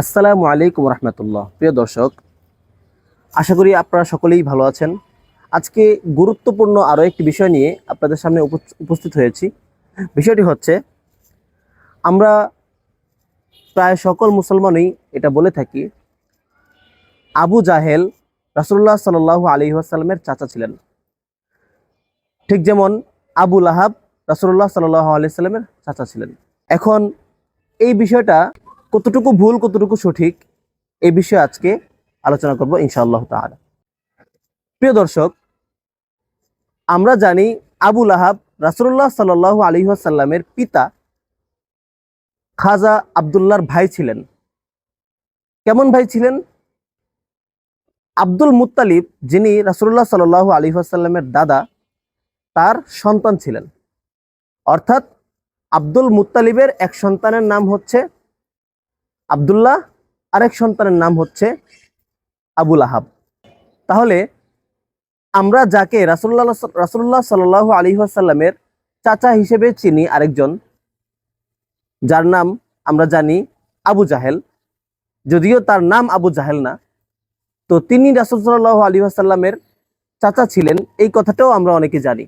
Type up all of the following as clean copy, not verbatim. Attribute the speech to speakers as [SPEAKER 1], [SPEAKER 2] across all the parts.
[SPEAKER 1] আসসালামু আলাইকুম রহমতুল্লাহ। প্রিয় দর্শক, আশা করি আপনারা সকলেই ভালো আছেন। আজকে গুরুত্বপূর্ণ আরও একটি বিষয় নিয়ে আপনাদের সামনে উপস্থিত হয়েছি। বিষয়টি হচ্ছে, আমরা প্রায় সকল মুসলমানই এটা বলে থাকি, আবু জাহেল রাসূলুল্লাহ সাল্লাল্লাহু আলাইহি ওয়াসাল্লামের চাচা ছিলেন, ঠিক যেমন আবু লাহাব রাসূলুল্লাহ সাল্লাল্লাহু আলাইহি ওয়াসাল্লামের চাচা ছিলেন। এখন এই বিষয়টা কতটুকু ভুল কতটুকু সঠিক, এই বিষয়ে আজকে আলোচনা করব ইনশাআল্লাহ তাআলা। প্রিয় দর্শক, আমরা জানি আবু লাহাব রাসূলুল্লাহ সাল্লাল্লাহু আলাইহি ওয়াসাল্লামের পিতা খাজা আব্দুল্লাহর ভাই ছিলেন। কেমন ভাই ছিলেন? আব্দুল মুত্তালিব, যিনি রাসূলুল্লাহ সাল্লাল্লাহু আলাইহি ওয়াসাল্লামের দাদা, তার সন্তান ছিলেন। অর্থাৎ আব্দুল মুত্তালিবের এক সন্তানের নাম হচ্ছে আব্দুল্লাহ, আরেক সন্তানের নাম হচ্ছে আবু লাহাব। তাহলে আমরা যাকে রাসূলুল্লাহ সাল্লাল্লাহু আলাইহি ওয়াসাল্লামের চাচা হিসেবে চিনি আরেকজন, যার নাম আমরা জানি আবু জাহেল, যদিও তার নাম আবু জাহেল না, তো তিনি রাসূল সাল্লাল্লাহু আলাইহি ওয়াসাল্লামের চাচা ছিলেন, এই কথাটাও আমরা অনেকে জানি।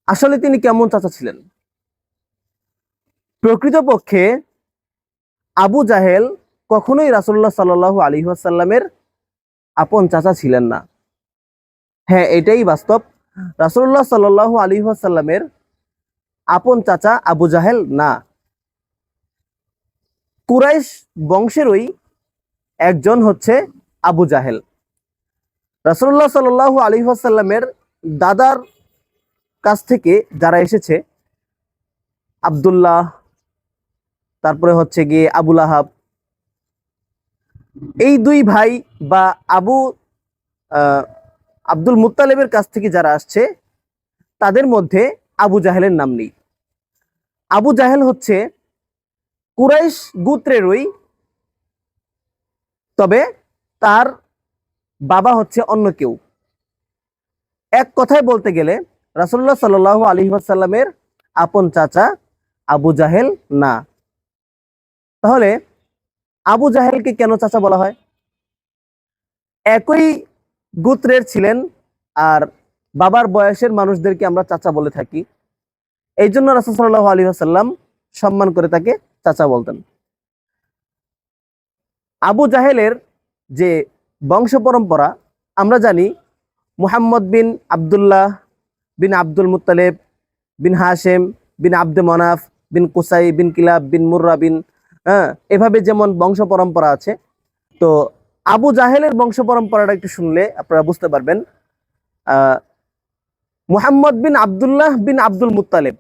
[SPEAKER 1] আসলে তিনি কেমন চাচা ছিলেন? প্রকৃতপক্ষে আবু জাহেল কখনোই রাসূলুল্লাহ সাল্লাল্লাহু আলাইহি ওয়াসাল্লামের আপন চাচা ছিলেন না। হ্যাঁ, এটাই বাস্তব। রাসূলুল্লাহ সাল্লাল্লাহু আলাইহি ওয়াসাল্লামের আপন চাচা আবু জাহেল না, কুরাইশ বংশেরই একজন হচ্ছে আবু জাহেল। রাসূলুল্লাহ সাল্লাল্লাহু আলাইহি ওয়াসাল্লামের দাদার কাছ থেকে যারা এসেছে, আব্দুল্লাহ, তারপরে হচ্ছে গিয়ে আবু লাহাব, এই দুই ভাই বা আব্দুল মুত্তালিবের কাছ থেকে যারা আসছে, তাদের মধ্যে আবু জাহেলের নাম নেই। আবু জাহেল হচ্ছে কুরাইশ গোত্রেরই, তবে তার বাবা হচ্ছে অন্য কেউ। এক কথায় বলতে গেলে রাসূলুল্লাহ সাল্লাল্লাহু আলাইহি ওয়াসাল্লামের আপন চাচা আবু জাহেল না। তাহলে আবু জাহেলকে কেন চাচা বলা হয়? একই গোত্রের ছিলেন, আর বাবার বয়সের মানুষদেরকে আমরা চাচা বলে থাকি। এই জন্য রাসূল সাল্লাল্লাহু আলাইহি ওয়াসাল্লাম সম্মান করে তাকে চাচা বলতেন। আবু জাহেলের যে বংশ পরম্পরা, আমরা জানি মুহাম্মদ বিন আব্দুল্লাহ বিন আব্দুল মুত্তালিব বিন হাশেম বিন আব্দে মনাফ বিন কুসাই বিন কিলাব বিন মুররা বিন, এভাবে যেমন বংশ পরম্পরা আছে, তো আবু জাহেলের বংশ পরম্পরাটা একটু শুনলে আপনারা বুঝতে পারবেন। মুহাম্মদ বিন আব্দুল্লাহ বিন আব্দুল মুত্তালিব,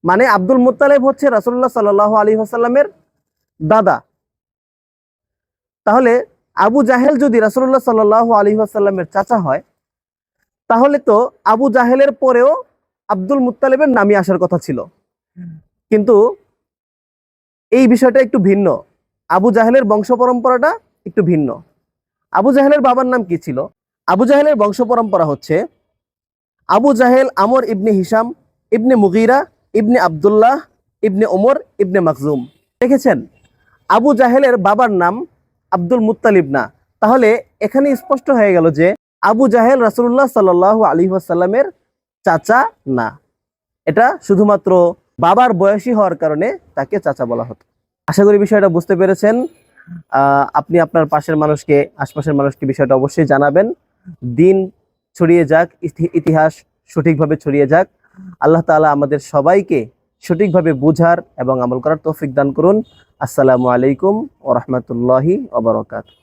[SPEAKER 1] মানে আব্দুল মুত্তালিব হচ্ছে রাসূলুল্লাহ সাল্লাল্লাহু আলাইহি ওয়াসাল্লামের দাদা। তাহলে আবু জাহেল যদি রাসূলুল্লাহ সাল্লাল্লাহু আলাইহি ওয়াসাল্লামের চাচা হয়, তাহলে তো আবু জাহেলের পরেও আব্দুল মুত্তালিবের নামই আসার কথা ছিল। কিন্তু এই বিষয়টা একটু ভিন্ন, আবু জাহেলের বংশ পরম্পরাটা একটু ভিন্ন। আবু জাহেলের বাবার নাম কি ছিল? আবু জাহেলের বংশ পরম্পরা হচ্ছে আবু জাহেল আমর ইবনে হিশাম ইবনে মুগীরা ইবনে আব্দুল্লাহ ইবনে ওমর ইবনে মাকজুম। দেখেছেন, আবু জাহেলের বাবার নাম আব্দুল মুত্তালিব না। তাহলে এখানে স্পষ্ট হয়ে গেল যে আবু জাহেল রাসূলুল্লাহ সাল্লাল্লাহু আলাইহি ওয়াসাল্লামের চাচা না। এটা শুধুমাত্র বাবার বয়সী হওয়ার কারণে তাকে চাচা বলা হতো। আশা করি বিষয়টা বুঝতে পেরেছেন। আপনি আপনার পাশের মানুষকে, আশপাশের মানুষকে বিষয়টা অবশ্যই জানাবেন। দিন ছড়িয়ে যাক, ইতিহাস সঠিকভাবে ছড়িয়ে যাক। আল্লাহ তাআলা আমাদের সবাইকে সঠিকভাবে বুঝার এবং আমল করার তৌফিক দান করুন। আসসালামু আলাইকুম ওয়া রাহমাতুল্লাহি ওয়া বারাকাতুহু।